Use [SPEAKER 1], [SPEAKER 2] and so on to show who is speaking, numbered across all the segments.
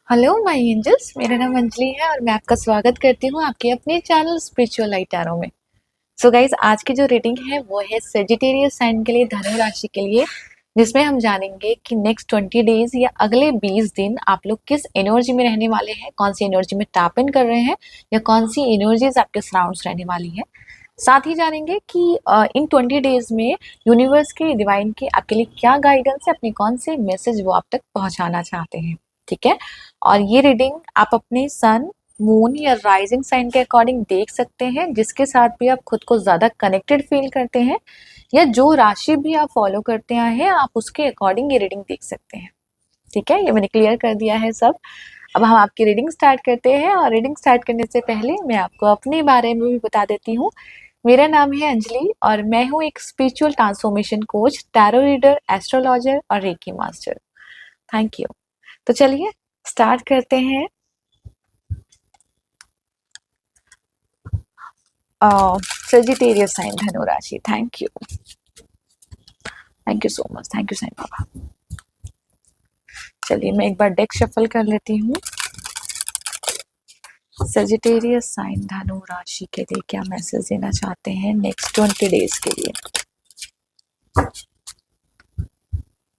[SPEAKER 1] Hello my angels, मेरा नाम अंजलि है और मैं आपका स्वागत करती हूँ आपके अपने चैनल स्पिरिचुअल लाइट टैरो में। सो गाइज, आज की जो रीडिंग है वो है सेजिटेरियस साइन के लिए, धनु राशि के लिए, जिसमें हम जानेंगे कि नेक्स्ट 20 डेज या अगले 20 दिन आप लोग किस एनर्जी में रहने वाले हैं, कौन सी एनर्जी में टैप इन कर रहे हैं या कौन सी एनर्जीज आपके सराउंड्स रहने वाली है। साथ ही जानेंगे कि इन 20 डेज में यूनिवर्स के, डिवाइन के आपके लिए क्या गाइडेंस है, अपने कौन से मैसेज वो आप तक पहुंचाना चाहते हैं। ठीक है। और ये रीडिंग आप अपने सन, मून या राइजिंग साइन के अकॉर्डिंग देख सकते हैं, जिसके साथ भी आप खुद को ज्यादा कनेक्टेड फील करते हैं या जो राशि भी आप फॉलो करते आए हैं आप उसके अकॉर्डिंग ये रीडिंग देख सकते हैं। ठीक है, ये मैंने क्लियर कर दिया है सब। अब हम आपकी रीडिंग स्टार्ट करते हैं और रीडिंग स्टार्ट करने से पहले मैं आपको अपने बारे में भी बता देती हूँ। मेरा नाम है अंजलि और मैं हूँ एक spiritual transformation coach, tarot reader, astrologer और रेकी मास्टर। Thank you. तो चलिए स्टार्ट करते हैं। सेजिटेरियस साइन, धनु राशि। Thank you so much, thank you Sai Baba. चलिए मैं एक बार डेक शफल कर लेती हूँ। सेजिटेरियस साइन धनु राशि के लिए क्या मैसेज देना चाहते हैं नेक्स्ट 20 डेज के लिए।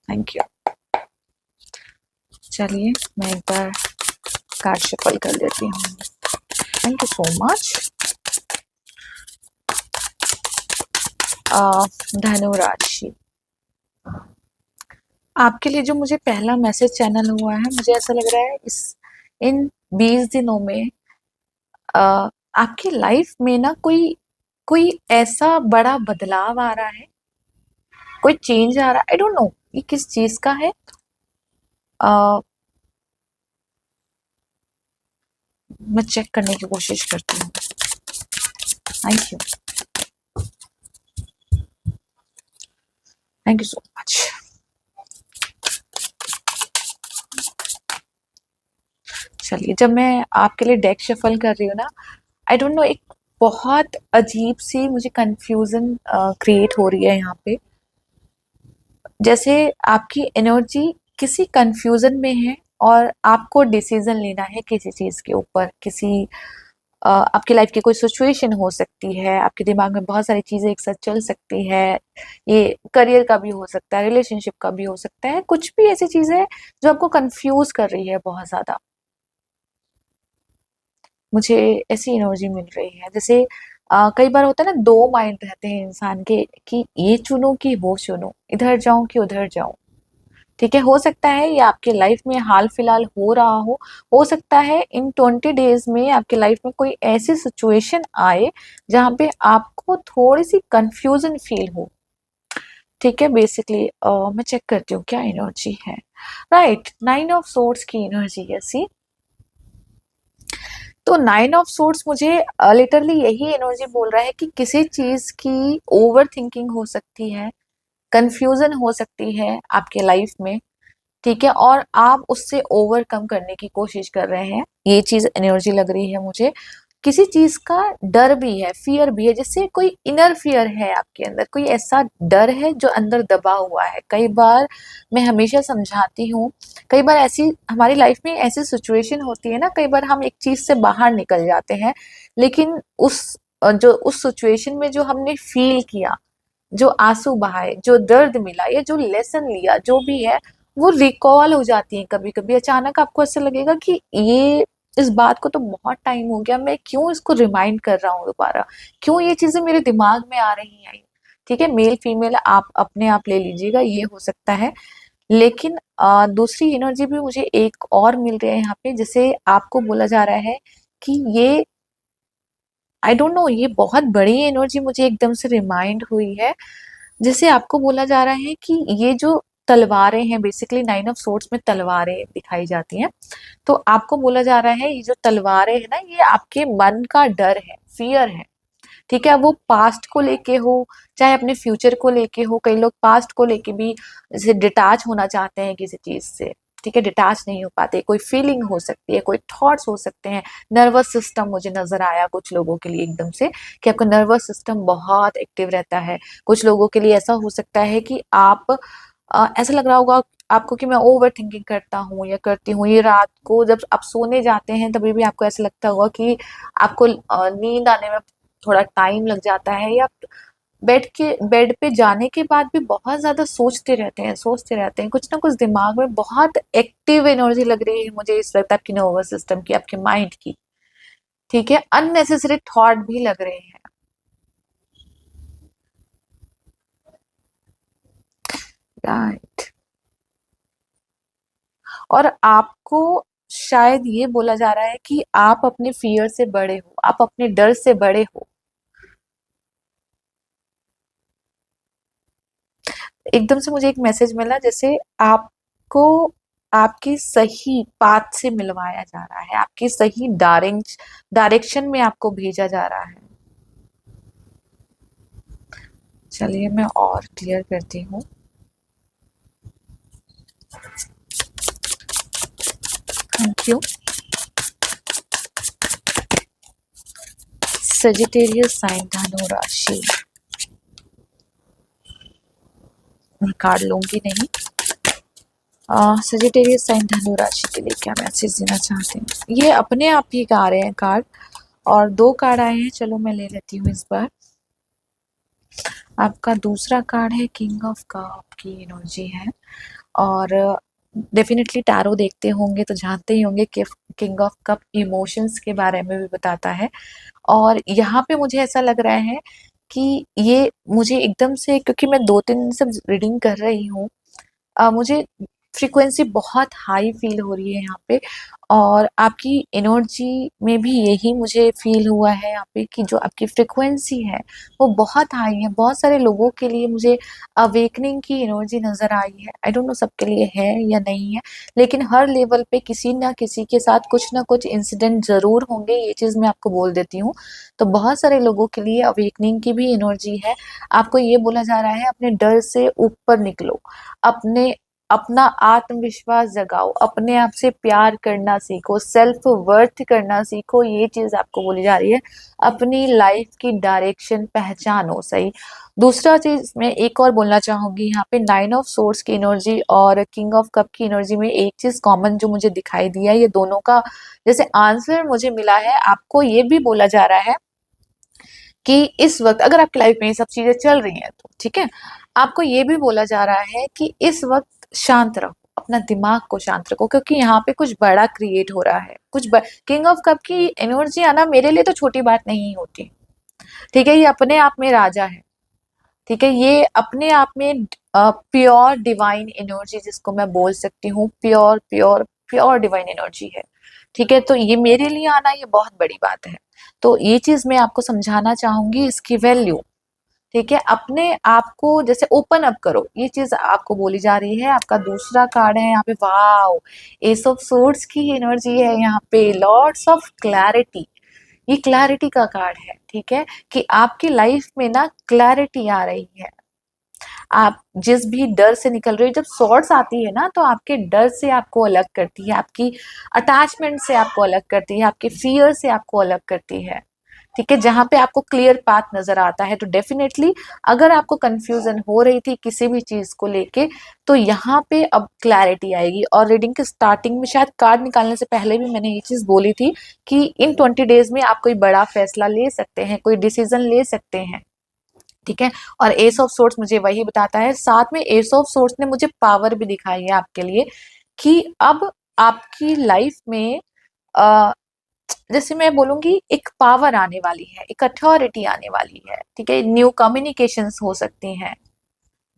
[SPEAKER 1] Thank you. चलिए मैं एक बार कार्ड शफल कर लेती हूँ। Thank you so much. धनु राशि, आपके लिए जो मुझे पहला मैसेज चैनल हुआ है, मुझे ऐसा लग रहा है इन 20 दिनों में आपकी लाइफ में ना कोई कोई ऐसा बड़ा बदलाव आ रहा है, कोई चेंज आ रहा है। आई डोंट नो ये किस चीज का है। मैं चेक करने की कोशिश करती हूँ। Thank you, thank you so much. चलिए जब मैं आपके लिए डेक शफल कर रही हूँ ना, आई डोंट नो, एक बहुत अजीब सी मुझे कंफ्यूजन क्रिएट हो रही है यहाँ पे। जैसे आपकी एनर्जी किसी कंफ्यूजन में है और आपको डिसीजन लेना है किसी चीज के ऊपर। किसी आपकी लाइफ की कोई सिचुएशन हो सकती है, आपके दिमाग में बहुत सारी चीजें एक साथ चल सकती है। ये करियर का भी हो सकता है, रिलेशनशिप का भी हो सकता है, कुछ भी ऐसी चीज है जो आपको कंफ्यूज कर रही है बहुत ज्यादा। मुझे ऐसी एनर्जी मिल रही है जैसे कई बार होता है ना, दो माइंड रहते हैं इंसान के कि ये चुनो कि वो चुनो, इधर जाऊं कि उधर जाऊं। ठीक है, हो सकता है ये आपके लाइफ में हाल फिलहाल हो रहा हो सकता है इन 20 डेज में आपके लाइफ में कोई ऐसी सिचुएशन आए जहां पे आपको थोड़ी सी कंफ्यूजन फील हो। ठीक है, बेसिकली मैं चेक करती हूँ क्या एनर्जी है। राइट, 9 ऑफ सोर्ड्स की एनर्जी है। सी, तो 9 ऑफ सोर्ड्स मुझे लिटरली यही एनर्जी बोल रहा है कि किसी चीज की ओवर थिंकिंग हो सकती है, कंफ्यूजन हो सकती है आपके लाइफ में। ठीक है, और आप उससे ओवरकम करने की कोशिश कर रहे हैं, ये चीज एनर्जी लग रही है मुझे। किसी चीज का डर भी है, फियर भी है, जैसे कोई इनर फियर है आपके अंदर, कोई ऐसा डर है जो अंदर दबा हुआ है। कई बार मैं हमेशा समझाती हूँ, कई बार ऐसी हमारी लाइफ में ऐसी सिचुएशन होती है ना, कई बार हम एक चीज से बाहर निकल जाते हैं, लेकिन उस सिचुएशन में जो हमने फील किया, जो आंसू बहाए, जो दर्द मिला या जो लेसन लिया, जो भी है, वो रिकॉल हो जाती है। कभी कभी अचानक आपको ऐसा लगेगा कि ये इस बात को तो बहुत टाइम हो गया, मैं क्यों इसको रिमाइंड कर रहा हूँ दोबारा, क्यों ये चीजें मेरे दिमाग में आ रही हैं। ठीक है, मेल फीमेल आप अपने आप ले लीजिएगा, ये हो सकता है। लेकिन दूसरी एनर्जी भी मुझे एक और मिल रही है यहाँ पे, जिसे आपको बोला जा रहा है कि ये, आई डोंट नो, ये बहुत बड़ी एनर्जी मुझे एकदम से रिमाइंड हुई है। जैसे आपको बोला जा रहा है कि ये जो तलवारें हैं, बेसिकली 9 ऑफ सोर्ड्स में तलवारें दिखाई जाती हैं, तो आपको बोला जा रहा है ये जो तलवारें है ना, ये आपके मन का डर है, फियर है। ठीक है, वो पास्ट को लेके हो चाहे अपने फ्यूचर को लेके हो। कई लोग पास्ट को लेके भी जैसे डिटैच होना चाहते हैं किसी चीज से। ठीक है, डिटैच नहीं हो पाते, कोई फीलिंग हो सकती है, कोई थॉट्स हो सकते हैं। नर्वस सिस्टम मुझे नजर आया कुछ लोगों के लिए एकदम से कि आपका नर्वस सिस्टम बहुत एक्टिव रहता है। कुछ लोगों के लिए ऐसा हो सकता है कि आप ऐसा लग रहा होगा आपको कि मैं ओवर थिंकिंग करता हूँ या करती हूँ, ये रात को जब आप सोने जाते हैं तभी भी आपको ऐसा लगता होगा कि आपको नींद आने में थोड़ा टाइम लग जाता है, या बेड पे जाने के बाद भी बहुत ज्यादा सोचते रहते हैं, कुछ ना कुछ दिमाग में बहुत एक्टिव एनर्जी लग रही है मुझे इस वक्त आपकी नर्वस सिस्टम की, आपके माइंड की। ठीक है, अननेसेसरी थॉट भी लग रहे हैं। राइट। और आपको शायद ये बोला जा रहा है कि आप अपने फियर से बड़े हो, आप अपने डर से बड़े हो। एकदम से मुझे एक मैसेज मिला जैसे आपको आपकी सही पाथ से मिलवाया जा रहा है, आपकी सही डायरेक्शन में आपको भेजा जा रहा है। चलिए मैं और क्लियर करती हूँ। Thank you. सजिटेरियस साइन धनु राशि, मैं कार्ड लूंगी नहीं। सजिटेरियस साइन धनु राशि के लिए क्या मैसेज देना चाहते हैं, ये अपने आप ही गा रहे हैं कार्ड, और दो कार्ड आए हैं, चलो मैं ले लेती हूँ इस बार। आपका दूसरा कार्ड है किंग ऑफ कप की एनर्जी है, और डेफिनेटली टैरो देखते होंगे तो जानते ही होंगे कि किंग ऑफ कप इमोशंस के बारे में भी बताता है। और यहाँ पे मुझे ऐसा लग रहा है कि ये मुझे एकदम से, क्योंकि मैं 2-3 दिन से रीडिंग कर रही हूँ, मुझे फ्रीक्वेंसी बहुत हाई फील हो रही है यहाँ पे, और आपकी एनर्जी में भी यही मुझे फील हुआ है यहाँ पे कि जो आपकी फ्रीक्वेंसी है वो बहुत हाई है। बहुत सारे लोगों के लिए मुझे अवेकनिंग की एनर्जी नजर आई है, आई डोंट नो सबके लिए है या नहीं है, लेकिन हर लेवल पे किसी ना किसी के साथ कुछ ना कुछ इंसिडेंट जरूर होंगे, ये चीज मैं आपको बोल देती हूँ। तो बहुत सारे लोगों के लिए अवेकनिंग की भी एनर्जी है। आपको ये बोला जा रहा है अपने डर से ऊपर निकलो, अपने अपना आत्मविश्वास जगाओ, अपने आप से प्यार करना सीखो, सेल्फ वर्थ करना सीखो, ये चीज आपको बोली जा रही है। अपनी लाइफ की डायरेक्शन पहचानो सही। दूसरा चीज मैं एक और बोलना चाहूंगी, यहाँ पे 9 ऑफ सोर्स की एनर्जी और किंग ऑफ कप की एनर्जी में एक चीज कॉमन जो मुझे दिखाई दिया, ये दोनों का जैसे आंसर मुझे मिला है। आपको ये भी बोला जा रहा है कि इस वक्त अगर आपकी लाइफ में ये सब चीजें चल रही हैं तो ठीक है, आपको ये भी बोला जा रहा है कि इस वक्त शांत रहो, अपना दिमाग को शांत रखो, क्योंकि यहाँ पे कुछ बड़ा क्रिएट हो रहा है। किंग ऑफ कप की एनर्जी आना मेरे लिए तो छोटी बात नहीं होती। ठीक है, ये अपने आप में राजा है। ठीक है, ये अपने आप में प्योर डिवाइन एनर्जी जिसको मैं बोल सकती हूँ, pure pure pure divine energy है। ठीक है, तो ये मेरे लिए आना ये बहुत बड़ी बात है। तो ये चीज मैं आपको समझाना चाहूंगी, इसकी वैल्यू। ठीक है, अपने आप को जैसे ओपन अप करो, ये चीज आपको बोली जा रही है। आपका दूसरा कार्ड है यहाँ पे, वाओ, एस ऑफ सोर्ड्स की एनर्जी है यहाँ पे, लॉर्ड्स ऑफ क्लैरिटी, ये क्लैरिटी का कार्ड है। ठीक है, कि आपकी लाइफ में ना क्लैरिटी आ रही है। आप जिस भी डर से निकल रहे हो, जब सॉर्ट्स आती है ना तो आपके डर से आपको अलग करती है, आपकी अटैचमेंट से आपको अलग करती है, आपके फियर से आपको अलग करती है। ठीक है, जहां पे आपको क्लियर पाथ नजर आता है। तो डेफिनेटली अगर आपको कंफ्यूजन हो रही थी किसी भी चीज को लेके, तो यहाँ पे अब क्लैरिटी आएगी। और रीडिंग के स्टार्टिंग में शायद कार्ड निकालने से पहले भी मैंने ये चीज बोली थी कि इन 20 डेज में आप कोई बड़ा फैसला ले सकते हैं, कोई डिसीजन ले सकते हैं। ठीक है, और एस ऑफ सोर्ट्स मुझे वही बताता है। साथ में एस ऑफ सोर्ट्स ने मुझे पावर भी दिखाई है आपके लिए, कि अब आपकी लाइफ में अ, जैसे मैं बोलूंगी एक पावर आने वाली है, एक अथॉरिटी आने वाली है। ठीक है, न्यू कम्युनिकेशंस हो सकती हैं,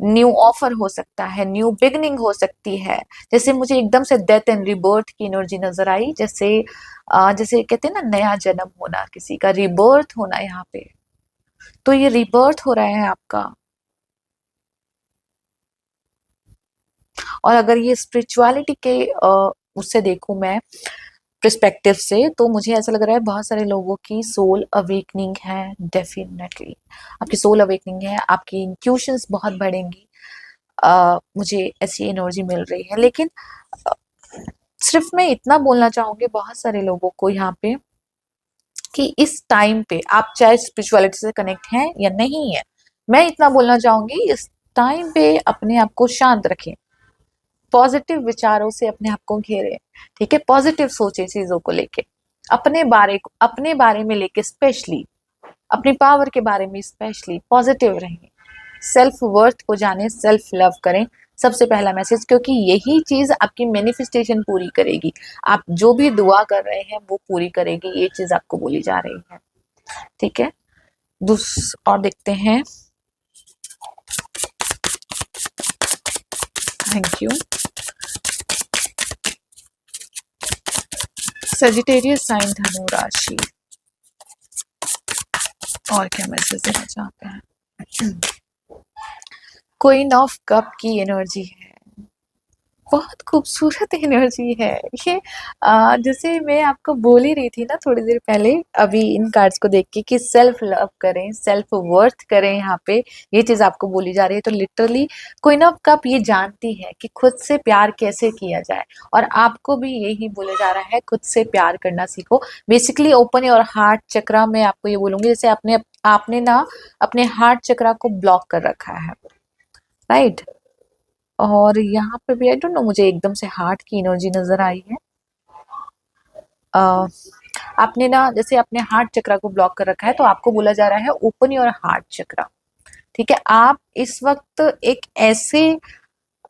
[SPEAKER 1] न्यू ऑफर हो सकता है, न्यू बिगनिंग हो सकती है। जैसे मुझे एकदम से डेथ एंड रिबर्थ की एनर्जी नजर आई, जैसे जैसे कहते हैं ना नया जन्म होना, किसी का रिबर्थ होना यहाँ पे। तो ये रिबर्थ हो रहा है आपका। और अगर ये स्पिरिचुअलिटी के उससे देखूं मैं, पर्सपेक्टिव से, तो मुझे ऐसा लग रहा है बहुत सारे लोगों की सोल अवेकनिंग है। डेफिनेटली आपकी सोल अवेकनिंग है, आपकी इंट्यूशंस बहुत बढ़ेंगी। मुझे ऐसी एनर्जी मिल रही है। लेकिन अ, सिर्फ मैं इतना बोलना चाहूंगी बहुत सारे लोगों को यहाँ पे, कि इस टाइम पे आप चाहे स्पिरिचुअलिटी से कनेक्ट हैं या नहीं है, मैं इतना बोलना चाहूंगी, इस टाइम पे अपने आप को शांत रखें। पॉजिटिव विचारों से अपने आप को घेरे, ठीक है, पॉजिटिव सोचे चीजों को लेके, अपने बारे में लेके स्पेशली, अपनी पावर के बारे में स्पेशली पॉजिटिव रहें, सेल्फ वर्थ को जाने, सेल्फ लव करें, सबसे पहला मैसेज, क्योंकि यही चीज आपकी मैनिफेस्टेशन पूरी करेगी। आप जो भी दुआ कर रहे हैं वो पूरी करेगी, ये चीज आपको बोली जा रही है, ठीक है। और देखते हैं। Thank you. सजिटेरियस साइन धनु राशि, और क्या मैसेज देना चाहते हैं? क्वीन ऑफ कप की एनर्जी है, बहुत खूबसूरत एनर्जी है ये। जैसे मैं आपको बोल ही रही थी ना थोड़ी देर पहले, अभी इन कार्ड्स को देख के, कि सेल्फ लव करें, सेल्फ वर्थ करें, यहाँ पे ये चीज आपको बोली जा रही है। तो लिटरली क्वीन ऑफ कप ये जानती है कि खुद से प्यार कैसे किया जाए, और आपको भी यही बोला जा रहा है, खुद से प्यार करना सीखो। बेसिकली ओपन और हार्ट चक्रा में आपको ये बोलूंगी, जैसे आपने ना अपने हार्ट चक्रा को ब्लॉक कर रखा है, राइट। और यहाँ पे भी आई डोंट नो, मुझे एकदम से हार्ट की एनर्जी नजर आई है। आपने ना जैसे अपने हार्ट चक्रा को ब्लॉक कर रखा है, तो आपको बोला जा रहा है ओपन योर हार्ट चक्रा, ठीक है। आप इस वक्त एक ऐसे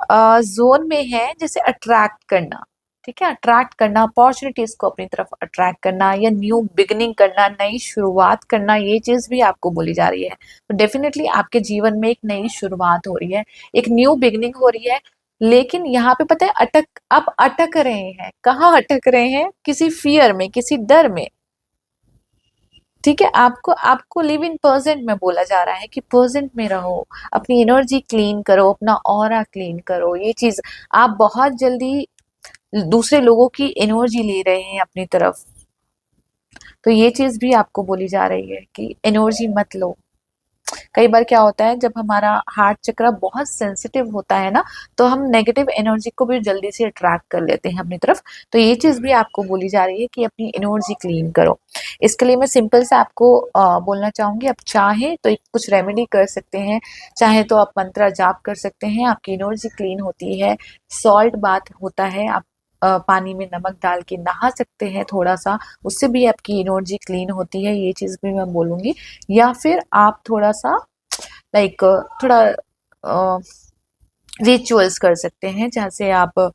[SPEAKER 1] जोन में है जैसे अट्रैक्ट करना, ठीक है, अट्रैक्ट करना, अपॉर्चुनिटीज को अपनी तरफ अट्रैक्ट करना, या न्यू बिगनिंग करना, नई शुरुआत करना, ये चीज भी आपको बोली जा रही है। तो डेफिनेटली आपके जीवन में एक नई शुरुआत हो रही है, एक न्यू बिगनिंग हो रही है। लेकिन यहाँ पे पता है, आप अटक रहे हैं, कहाँ अटक रहे हैं? किसी फियर में, किसी डर में, ठीक है। आपको आपको लिव इन प्रेजेंट में बोला जा रहा है कि प्रेजेंट में रहो, अपनी एनर्जी क्लीन करो, अपना ऑरा क्लीन करो। ये चीज, आप बहुत जल्दी दूसरे लोगों की एनर्जी ले रहे हैं अपनी तरफ, तो ये चीज भी आपको बोली जा रही है कि एनर्जी मत लो। कई बार क्या होता है, जब हमारा हार्ट चक्र बहुत सेंसिटिव होता है ना, तो हम नेगेटिव एनर्जी को भी जल्दी से अट्रैक्ट कर लेते हैं अपनी तरफ। तो ये चीज भी आपको बोली जा रही है कि अपनी एनर्जी क्लीन करो। इसके लिए मैं सिंपल से आपको बोलना चाहूंगी, आप चाहें तो एक कुछ रेमेडी कर सकते हैं, चाहे तो आप मंत्र जाप कर सकते हैं, आपकी एनर्जी क्लीन होती है। सॉल्ट बाथ होता है, आप पानी में नमक डाल के नहा सकते हैं थोड़ा सा, उससे भी आपकी एनर्जी क्लीन होती है, ये चीज भी मैं बोलूंगी। या फिर आप थोड़ा सा लाइक थोड़ा रिचुअल्स कर सकते हैं, जैसे आप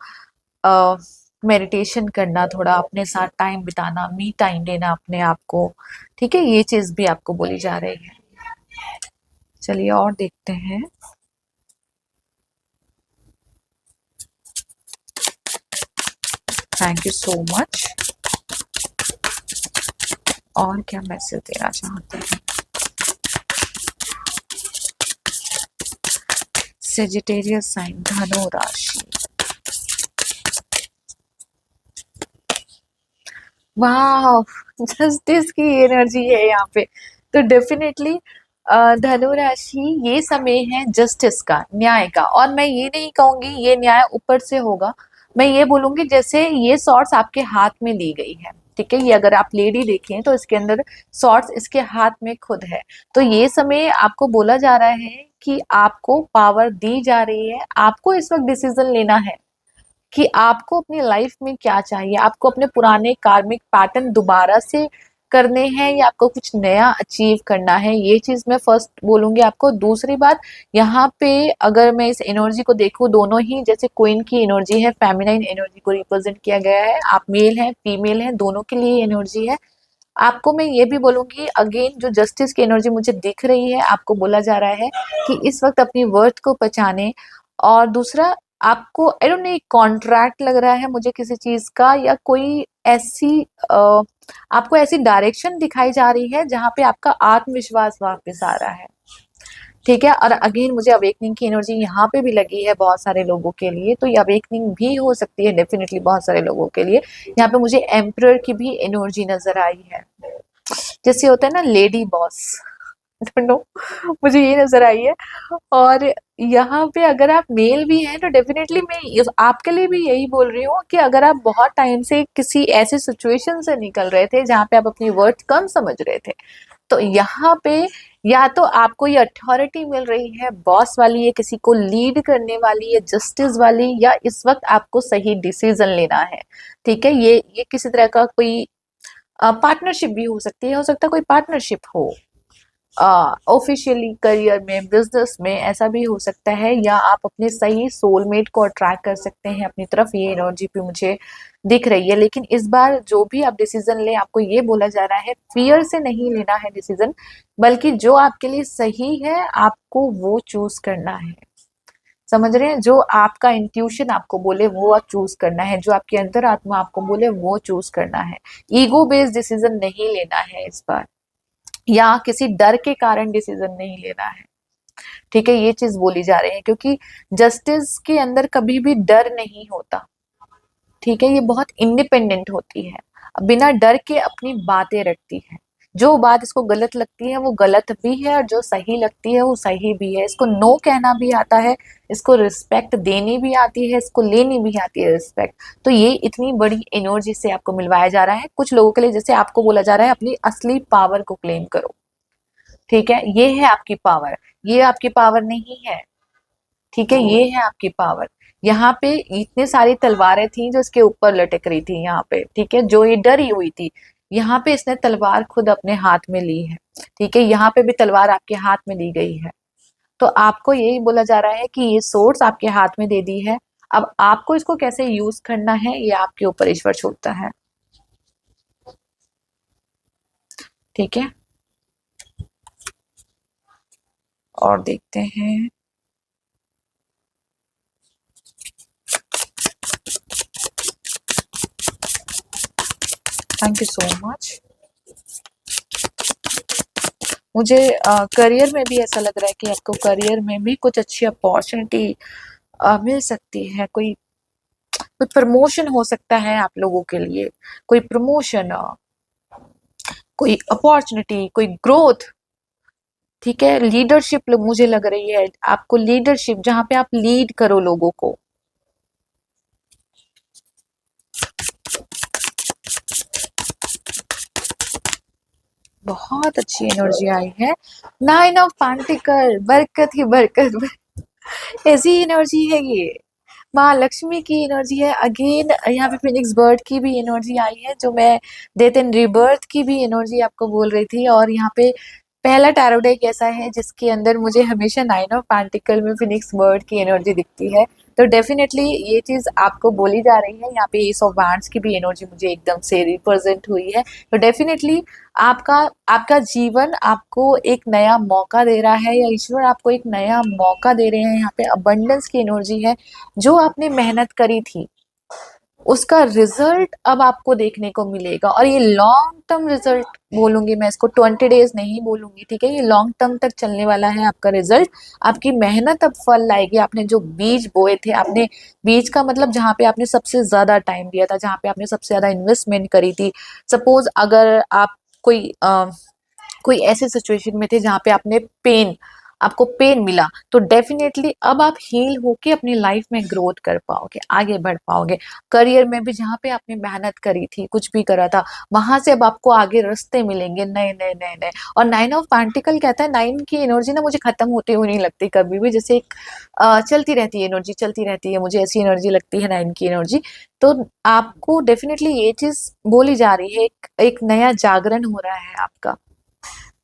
[SPEAKER 1] मेडिटेशन करना, थोड़ा अपने साथ टाइम बिताना, मी टाइम देना अपने आप को, ठीक है। ये चीज भी आपको बोली जा रही है। चलिए और देखते हैं। Thank you so much. और क्या मैसेज देना चाहते हैं? सेजिटेरियस साइन धनु राशि, वाह, जस्टिस की एनर्जी है यहाँ पे। तो डेफिनेटली धनु राशि, ये समय है जस्टिस का, न्याय का। और मैं ये नहीं कहूंगी ये न्याय ऊपर से होगा, मैं ये बोलूंगी जैसे ये सॉर्ट्स आपके हाथ में ली गई है, ठीक है। ये अगर आप लेडी देखें तो इसके अंदर सॉर्ट्स इसके हाथ में खुद है। तो ये समय आपको बोला जा रहा है कि आपको पावर दी जा रही है, आपको इस वक्त डिसीजन लेना है कि आपको अपनी लाइफ में क्या चाहिए। आपको अपने पुराने कार्मिक पैटर्न दोबारा से करने हैं, या आपको कुछ नया अचीव करना है, ये चीज मैं फर्स्ट बोलूंगी आपको। दूसरी बात, यहाँ पे अगर मैं इस एनर्जी को देखूं, दोनों ही जैसे क्वीन की एनर्जी है, फेमिनाइन एनर्जी को रिप्रेजेंट किया गया है, आप मेल हैं फीमेल हैं, दोनों के लिए एनर्जी है। आपको मैं ये भी बोलूंगी अगेन, जो जस्टिस की एनर्जी मुझे दिख रही है, आपको बोला जा रहा है कि इस वक्त अपनी वर्थ को पहचाने। और दूसरा, आपको आई डोंट नो, एक कॉन्ट्रैक्ट लग रहा है मुझे किसी चीज का, या कोई ऐसी आपको ऐसी डायरेक्शन दिखाई जा रही है जहां पे आपका आत्मविश्वास वापस आ रहा है, ठीक है। और अगेन मुझे अवेकनिंग की एनर्जी यहाँ पे भी लगी है बहुत सारे लोगों के लिए, तो ये अवेकनिंग भी हो सकती है डेफिनेटली बहुत सारे लोगों के लिए। यहाँ पे मुझे एम्परर की भी एनर्जी नजर आई है, जैसे होता है ना लेडी बॉस, डोंट नो, मुझे ये नजर आई है। और यहाँ पे अगर आप मेल भी हैं तो डेफिनेटली मैं आपके लिए भी यही बोल रही हूँ कि अगर आप बहुत टाइम से किसी ऐसे सिचुएशन से निकल रहे थे जहाँ पे आप अपनी वर्थ कम समझ रहे थे, तो यहाँ पे या तो आपको ये अथॉरिटी मिल रही है बॉस वाली, ये किसी को लीड करने वाली है, जस्टिस वाली, या इस वक्त आपको सही डिसीजन लेना है। ठीक है, ये किसी तरह का कोई पार्टनरशिप भी हो सकती है, हो सकता है कोई पार्टनरशिप हो ऑफिशियली करियर में, बिजनेस में, ऐसा भी हो सकता है, या आप अपने सही सोलमेट को अट्रैक्ट कर सकते हैं अपनी तरफ। ये एनर्जी भी मुझे दिख रही है। लेकिन इस बार जो भी आप डिसीजन ले, आपको ये बोला जा रहा है फियर से नहीं लेना है डिसीजन, बल्कि जो आपके लिए सही है आपको वो चूज करना है। समझ रहे हैं? जो आपका इंट्यूशन आपको बोले वो आप चूज करना है, जो आपकी अंतरात्मा आपको बोले वो चूज करना है। ईगो बेस्ड डिसीजन नहीं लेना है इस बार, या किसी डर के कारण डिसीजन नहीं लेना है। ठीक है, ये चीज बोली जा रही है, क्योंकि जस्टिस के अंदर कभी भी डर नहीं होता। ठीक है, ये बहुत इंडिपेंडेंट होती है, बिना डर के अपनी बातें रखती है। जो बात इसको गलत लगती है वो गलत भी है, और जो सही लगती है वो सही भी है। इसको नो कहना भी आता है, इसको रिस्पेक्ट देनी भी आती है, इसको लेनी भी आती है रिस्पेक्ट। तो ये इतनी बड़ी एनर्जी से आपको मिलवाया जा रहा है। कुछ लोगों के लिए जैसे आपको बोला जा रहा है अपनी असली पावर को क्लेम करो। ठीक है, ये है आपकी पावर, ये आपकी पावर नहीं है। ठीक है, ये है आपकी पावर। यहाँ पे इतने सारी तलवारें थी जो इसके ऊपर लटक रही थी यहाँ पे। ठीक है, जो ये डरी हुई थी, यहाँ पे इसने तलवार खुद अपने हाथ में ली है। ठीक है, यहाँ पे भी तलवार आपके हाथ में दी गई है। तो आपको यही बोला जा रहा है कि ये सोर्स आपके हाथ में दे दी है, अब आपको इसको कैसे यूज करना है ये आपके ऊपर ईश्वर छोड़ता है। ठीक है, और देखते हैं। Thank you so much. मुझे करियर में भी ऐसा लग रहा है कि आपको करियर में भी कुछ अच्छी अपॉर्चुनिटी मिल सकती है। कोई कोई प्रमोशन हो सकता है आप लोगों के लिए, कोई प्रमोशन, कोई अपॉर्चुनिटी, कोई ग्रोथ। ठीक है, लीडरशिप मुझे लग रही है आपको, लीडरशिप जहां पे आप लीड करो लोगों को। बहुत अच्छी एनर्जी आई है। 9 ऑफ पेंटिकल, बरकत ही बरकत। ऐसी एनर्जी है ये, माँ लक्ष्मी की एनर्जी है। अगेन यहाँ पे फिनिक्स बर्ड की भी एनर्जी आई है, जो मैं डेथ एंड रिबर्थ की भी एनर्जी आपको बोल रही थी। और यहाँ पे पहला टैरो डेक ऐसा है जिसके अंदर मुझे हमेशा 9 ऑफ पेंटिकल में फिनिक्स बर्ड की एनर्जी दिखती है। तो डेफिनेटली ये चीज आपको बोली जा रही है। यहाँ पे एस ऑफ वैंड्स की भी एनर्जी मुझे एकदम से रिप्रेजेंट हुई है। तो डेफिनेटली आपका आपका जीवन आपको एक नया मौका दे रहा है, या ईश्वर आपको एक नया मौका दे रहे हैं। यहाँ पे अबंडेंस की एनर्जी है। जो आपने मेहनत करी थी उसका रिजल्ट अब आपको देखने को मिलेगा, और ये लॉन्ग टर्म रिजल्ट बोलूंगी मैं इसको, 20 डेज नहीं बोलूंगी। ठीक है, ये लॉन्ग टर्म तक चलने वाला है आपका रिजल्ट। आपकी मेहनत अब फल लाएगी। आपने जो बीज बोए थे, आपने बीज का मतलब जहाँ पे आपने सबसे ज्यादा टाइम दिया था, जहाँ पे आपने सबसे ज्यादा इन्वेस्टमेंट करी थी। सपोज अगर आप कोई कोई ऐसे सिचुएशन में थे जहाँ पे आपको पेन मिला, तो डेफिनेटली अब आप हील होके अपनी लाइफ में ग्रोथ कर पाओगे, आगे बढ़ पाओगे। करियर में भी जहाँ पे आपने मेहनत करी थी, कुछ भी करा था, वहां से अब आपको आगे रास्ते मिलेंगे नए नए नए नए। और 9 ऑफ पेंटिकल कहता है, 9 की एनर्जी ना मुझे खत्म होते हुए नहीं लगती कभी भी, जैसे एक चलती रहती है एनर्जी, चलती रहती है। मुझे ऐसी एनर्जी लगती है 9 की एनर्जी। तो आपको डेफिनेटली ये चीज बोली जा रही है, एक नया जागरण हो रहा है आपका।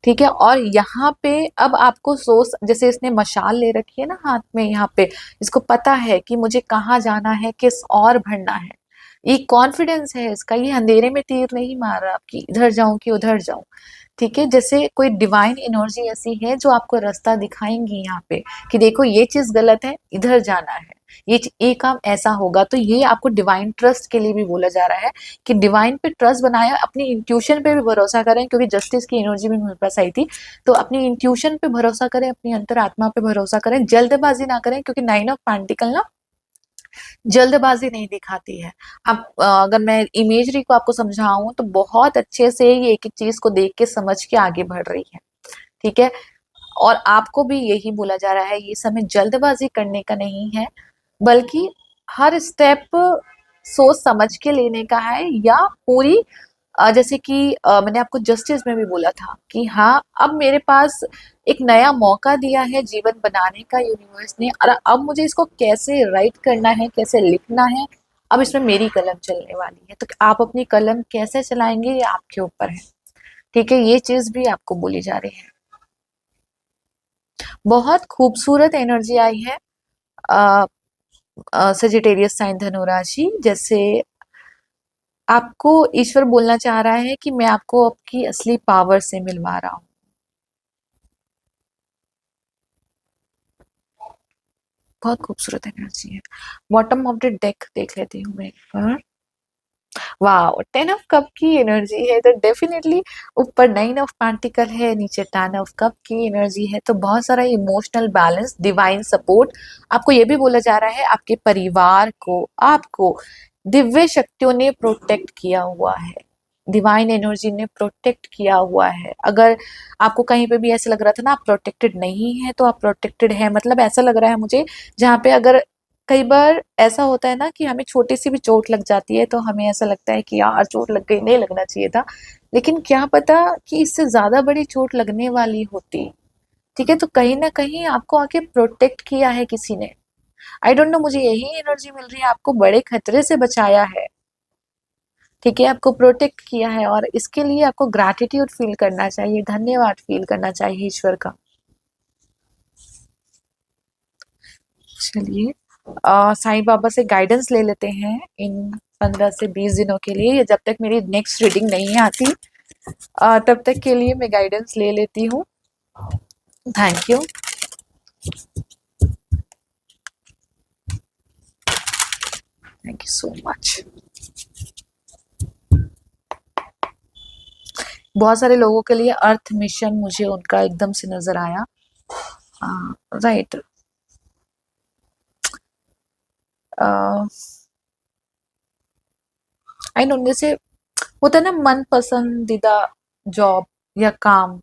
[SPEAKER 1] ठीक है, और यहाँ पे अब आपको सोच, जैसे इसने मशाल ले रखी है ना हाथ में, यहाँ पे इसको पता है कि मुझे कहाँ जाना है, किस और बढ़ना है। ये कॉन्फिडेंस है इसका, ये अंधेरे में तीर नहीं मार रहा आपकी इधर जाऊं कि उधर जाऊं। ठीक है, जैसे कोई डिवाइन एनर्जी ऐसी है जो आपको रास्ता दिखाएंगी यहाँ पे, कि देखो ये चीज गलत है, इधर जाना है, ये काम ऐसा होगा। तो ये आपको डिवाइन ट्रस्ट के लिए भी बोला जा रहा है कि डिवाइन पे ट्रस्ट बनाया, अपनी इंट्यूशन पे भी भरोसा करें, क्योंकि जस्टिस की एनर्जी भी मेरे पास आई थी। तो अपनी इंट्यूशन पे भरोसा करें, अपनी अंतरात्मा पे भरोसा करें, जल्दबाजी ना करें, क्योंकि 9 ऑफ पेंटिकल ना जल्दबाजी नहीं दिखाती है। अब अगर मैं इमेजरी को आपको समझाऊं तो बहुत अच्छे से ये एक एक चीज को देख के समझ के आगे बढ़ रही है। ठीक है, और आपको भी यही बोला जा रहा है, ये समय जल्दबाजी करने का नहीं है, बल्कि हर स्टेप सोच समझ के लेने का है, या पूरी जैसे कि मैंने आपको जस्टिस में भी बोला था कि हाँ, अब मेरे पास एक नया मौका दिया है जीवन बनाने का यूनिवर्स ने, और अब मुझे इसको कैसे राइट करना है, कैसे लिखना है, अब इसमें मेरी कलम चलने वाली है। तो आप अपनी कलम कैसे चलाएंगे ये आपके ऊपर है। ठीक है, ये चीज भी आपको बोली जा रही है। बहुत खूबसूरत एनर्जी आई है सजिटेरियस साइन धनु राशि। जैसे आपको ईश्वर बोलना चाह रहा है कि मैं आपको आपकी असली पावर से मिलवा रहा हूँ। बहुत खूबसूरत एनर्जी है। बॉटम ऑफ द डेक देख लेती हूँ मैं एक बार। वाह, 10 ऑफ कप की एनर्जी है, तो डेफिनेटली ऊपर 9 ऑफ पेंटिकल है, नीचे 10 ऑफ कप की एनर्जी है, तो बहुत सारा इमोशनल बैलेंस, डिवाइन सपोर्ट। आपको ये भी बोला जा रहा है आपके परिवार को, आपको दिव्य शक्तियों ने प्रोटेक्ट किया हुआ है, डिवाइन एनर्जी ने प्रोटेक्ट किया हुआ है। अगर आपको कहीं पे भी ऐसे लग रहा था ना आप प्रोटेक्टेड नहीं है, तो आप प्रोटेक्टेड है। मतलब ऐसा लग रहा है मुझे, जहाँ पे अगर कई बार ऐसा होता है ना कि हमें छोटी सी भी चोट लग जाती है तो हमें ऐसा लगता है कि यार चोट लग गई, नहीं लगना चाहिए था, लेकिन क्या पता कि इससे ज्यादा बड़ी चोट लगने वाली होती। ठीक है, तो कहीं ना कहीं आपको आके प्रोटेक्ट किया है किसी ने। आई डोंट नो, मुझे यही एनर्जी मिल रही है, आपको बड़े खतरे से बचाया है। ठीक है, आपको प्रोटेक्ट किया है, और इसके लिए आपको ग्रैटिट्यूड फील करना चाहिए, धन्यवाद फील करना चाहिए ईश्वर का। चलिए, साईं बाबा से गाइडेंस ले लेते हैं इन 15 से 20 दिनों के लिए, जब तक मेरी नेक्स्ट रीडिंग नहीं आती। तब तक के लिए मैं गाइडेंस ले लेती हूँ। Thank you. Thank you so much. बहुत सारे लोगों के लिए अर्थ मिशन मुझे उनका एकदम से नजर आया। राइट। आई नो, जैसे होता है ना मन पसंदीदा जॉब या काम,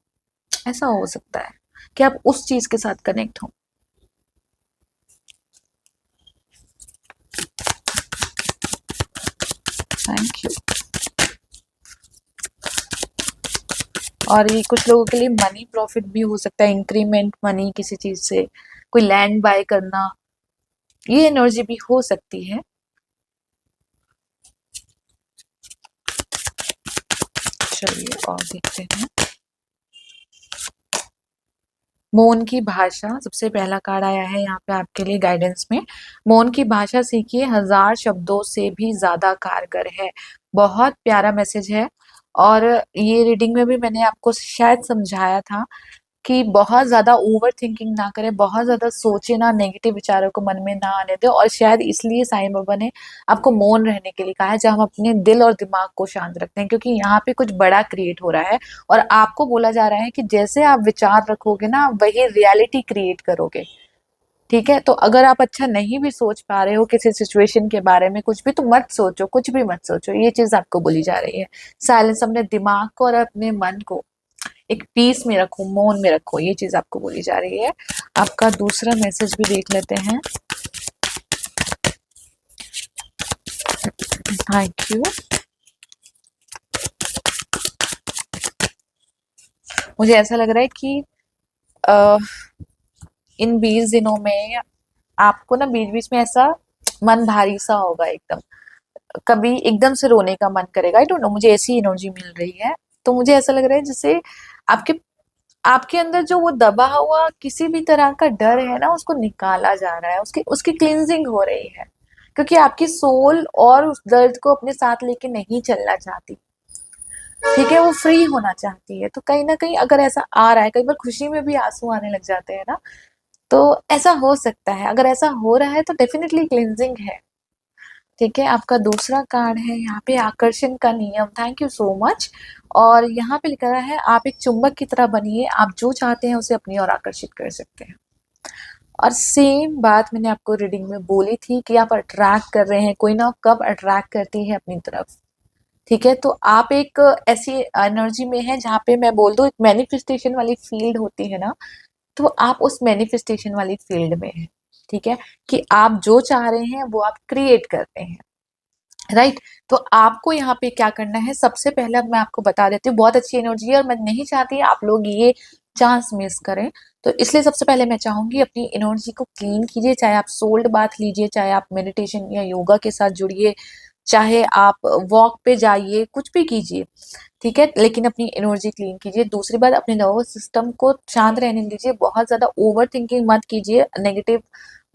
[SPEAKER 1] ऐसा हो सकता है कि आप उस चीज के साथ कनेक्ट हो। Thank you. और ये कुछ लोगों के लिए मनी प्रॉफिट भी हो सकता है, इंक्रीमेंट मनी किसी चीज से, कोई लैंड बाय करना, ये एनर्जी भी हो सकती है। चलिए और देखते हैं। मौन की भाषा सबसे पहला कार्ड आया है यहाँ पे आपके लिए गाइडेंस में। मौन की भाषा सीखिए, 1000 शब्दों से भी ज्यादा कारगर है। बहुत प्यारा मैसेज है। और ये रीडिंग में भी मैंने आपको शायद समझाया था कि बहुत ज्यादा ओवर थिंकिंग ना करें, बहुत ज्यादा सोचे ना, नेगेटिव विचारों को मन में ना आने दे। और शायद इसलिए साईं बाबा ने आपको मौन रहने के लिए कहा है, जब हम अपने दिल और दिमाग को शांत रखते हैं, क्योंकि यहाँ पे कुछ बड़ा क्रिएट हो रहा है। और आपको बोला जा रहा है कि जैसे आप विचार रखोगे ना, वही रियलिटी क्रिएट करोगे। ठीक है, तो अगर आप अच्छा नहीं भी सोच पा रहे हो किसी सिचुएशन के बारे में, कुछ भी, तो मत सोचो, कुछ भी मत सोचो, ये चीज आपको बोली जा रही है। साइलेंस, अपने दिमाग को और अपने मन को एक पीस में रखो, मौन में रखो, ये चीज आपको बोली जा रही है। आपका दूसरा मैसेज भी देख लेते हैं। Thank you. मुझे ऐसा लग रहा है कि अ, इन 20 दिनों में आपको ना बीच बीच में ऐसा मन भारी सा होगा एकदम, कभी एकदम से रोने का मन करेगा। आई डोंट नो, मुझे ऐसी एनर्जी मिल रही है। तो मुझे ऐसा लग रहा है जैसे आपके आपके अंदर जो वो दबा हुआ किसी भी तरह का डर है ना, उसको निकाला जा रहा है, उसकी उसकी क्लींजिंग हो रही है, क्योंकि आपकी सोल और उस दर्द को अपने साथ लेके नहीं चलना चाहती। ठीक है, वो फ्री होना चाहती है। तो कहीं ना कहीं अगर ऐसा आ रहा है, कई बार खुशी में भी आंसू आने लग जाते हैं ना, तो ऐसा हो सकता है। अगर ऐसा हो रहा है तो डेफिनेटली क्लींजिंग है। ठीक है, आपका दूसरा कार्ड है यहाँ पे आकर्षण का नियम। Thank you so much. और यहाँ पे लिखा है आप एक चुंबक की तरह बनिए, आप जो चाहते हैं उसे अपनी ओर आकर्षित कर सकते हैं। और सेम बात मैंने आपको रीडिंग में बोली थी कि आप अट्रैक्ट कर रहे हैं, कोई ना कब अट्रैक्ट करती है अपनी तरफ। ठीक है, तो आप एक ऐसी एनर्जी में है जहाँ पे मैं बोल दूं एक मैनिफेस्टेशन वाली फील्ड होती है ना, तो आप उस मैनिफेस्टेशन वाली फील्ड में हैं। ठीक है, कि आप जो चाह रहे हैं वो आप क्रिएट करते हैं। राइट। तो आपको यहाँ पे क्या करना है, सबसे पहले अब मैं आपको बता देती हूँ, बहुत अच्छी एनर्जी है और मैं नहीं चाहती आप लोग ये चांस मिस करें। तो इसलिए सबसे पहले मैं चाहूंगी अपनी एनर्जी को क्लीन कीजिए, चाहे आप सोल्ड बाथ लीजिए, चाहे आप मेडिटेशन या योगा के साथ जुड़िए, चाहे आप वॉक पे जाइए, कुछ भी कीजिए, ठीक है, लेकिन अपनी एनर्जी क्लीन कीजिए। दूसरी बात, अपने नर्वस सिस्टम को शांत रहने दीजिए, बहुत ज्यादा ओवर थिंकिंग मत कीजिए, नेगेटिव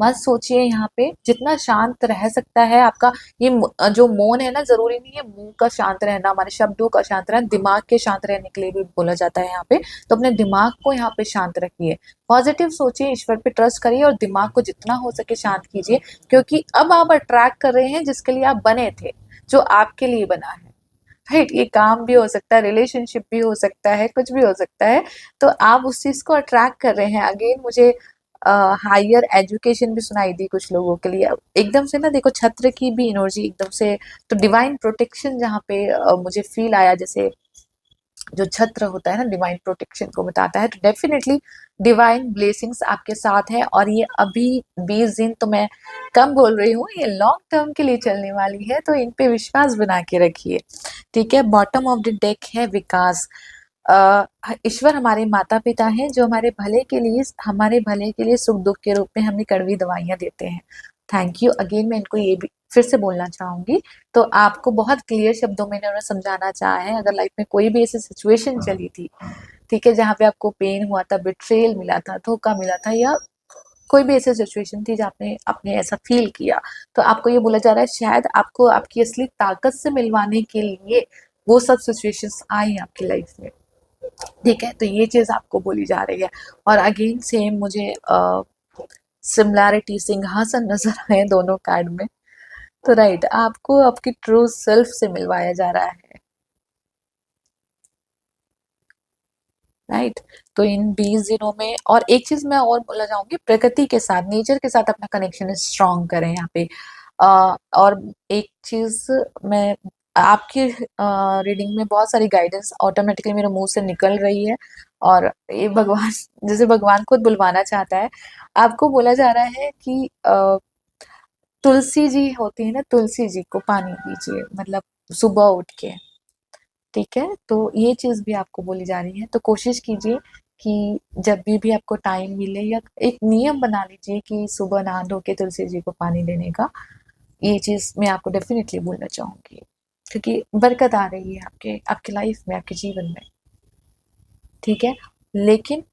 [SPEAKER 1] मत सोचिए। यहाँ पे जितना शांत रह सकता है आपका ये जो मौन है ना, जरूरी नहीं है मुंह का शांत रहना, हमारे शब्दों का शांत रहना, दिमाग के शांत रहने के लिए भी बोला जाता है यहाँ पे। तो अपने दिमाग को यहाँ पे शांत रखिए, पॉजिटिव सोचिए, ईश्वर पे ट्रस्ट करिए और दिमाग को जितना हो सके शांत कीजिए, क्योंकि अब आप अट्रैक्ट कर रहे हैं जिसके लिए आप बने थे, जो आपके लिए बना है। राइट, ये काम भी हो सकता है, रिलेशनशिप भी हो सकता है, कुछ भी हो सकता है। तो आप उस चीज को अट्रैक्ट कर रहे हैं। अगेन मुझे हायर एजुकेशन भी सुनाई दी कुछ लोगों के लिए एकदम से ना, देखो छत्र की भी एनर्जी एकदम से, तो डिवाइन प्रोटेक्शन जहाँ पे मुझे फील आया, जैसे जो छत्र होता है ना, डिवाइन प्रोटेक्शन को बताता है, तो डेफिनेटली डिवाइन ब्लेसिंग्स आपके साथ है। और ये अभी 20 दिन तो मैं कम बोल रही हूँ, ये लॉन्ग टर्म के लिए चलने वाली है, तो इन पे विश्वास बना के रखिए, ठीक है। बॉटम ऑफ द डेक है विकास। ईश्वर हमारे माता पिता हैं जो हमारे भले के लिए सुख दुख के रूप में हमें कड़वी दवाइयां देते हैं। थैंक यू अगेन, मैं इनको ये भी फिर से बोलना चाहूंगी। तो आपको बहुत क्लियर शब्दों में इन्होंने समझाना चाहा है, अगर लाइफ में कोई भी ऐसी सिचुएशन चली थी, ठीक है, जहाँ पे आपको पेन हुआ था, बिट्रेयल मिला था, धोखा मिला था, या कोई भी ऐसी सिचुएशन थी जहाँ आपने ऐसा फील किया, तो आपको ये बोला जा रहा है शायद आपको आपकी असली ताकत से मिलवाने के लिए वो सब सिचुएशंस आई आपकी लाइफ में, ठीक है। तो ये चीज आपको बोली जा रही है। और अगेन सेम मुझे सिमिलैरिटी सिंहासन नजर आए दोनों कार्ड में। तो राइट, आपको आपकी ट्रू सेल्फ से मिलवाया जा रहा है, राइट। तो इन 20 दिनों में, और एक चीज मैं और बोलना चाहूंगी, प्रकृति के साथ, नेचर के साथ अपना कनेक्शन स्ट्रॉन्ग करें यहाँ पे। और एक चीज मैं आपकी रीडिंग में बहुत सारी गाइडेंस ऑटोमेटिकली मेरे मुंह से निकल रही है, और ये भगवान जैसे भगवान खुद बुलवाना चाहता है। आपको बोला जा रहा है कि तुलसी जी होती है ना, तुलसी जी को पानी दीजिए, मतलब सुबह उठ के, ठीक है। तो ये चीज भी आपको बोली जा रही है, तो कोशिश कीजिए कि जब भी आपको टाइम मिले, या एक नियम बना लीजिए कि सुबह नहा धो के तुलसी जी को पानी देने का। ये चीज मैं आपको डेफिनेटली बोलना चाहूंगी, क्योंकि बरकत आ रही है आपके आपके लाइफ में, आपके जीवन में, ठीक है। लेकिन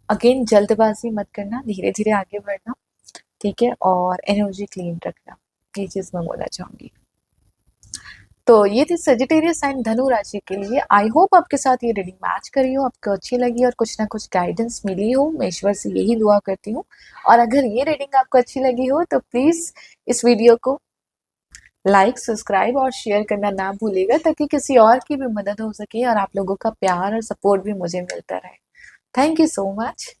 [SPEAKER 1] अगेन जल्दबाजी मत करना, धीरे धीरे आगे बढ़ना, ठीक है, और एनर्जी क्लीन रखना, ये चीज मैं बोलना चाहूंगी। तो ये थी सजिटेरियस एंड धनु राशि के लिए। आई होप आपके साथ ये रीडिंग मैच करी हो, आपको अच्छी लगी और कुछ ना कुछ गाइडेंस मिली हो, मैं ईश्वर से यही दुआ करती हूँ। और अगर ये रीडिंग आपको अच्छी लगी हो तो प्लीज इस वीडियो को लाइक, सब्सक्राइब और शेयर करना ना भूलिएगा, ताकि किसी और की भी मदद हो सके और आप लोगों का प्यार और सपोर्ट भी मुझे मिलता रहे। Thank you so much.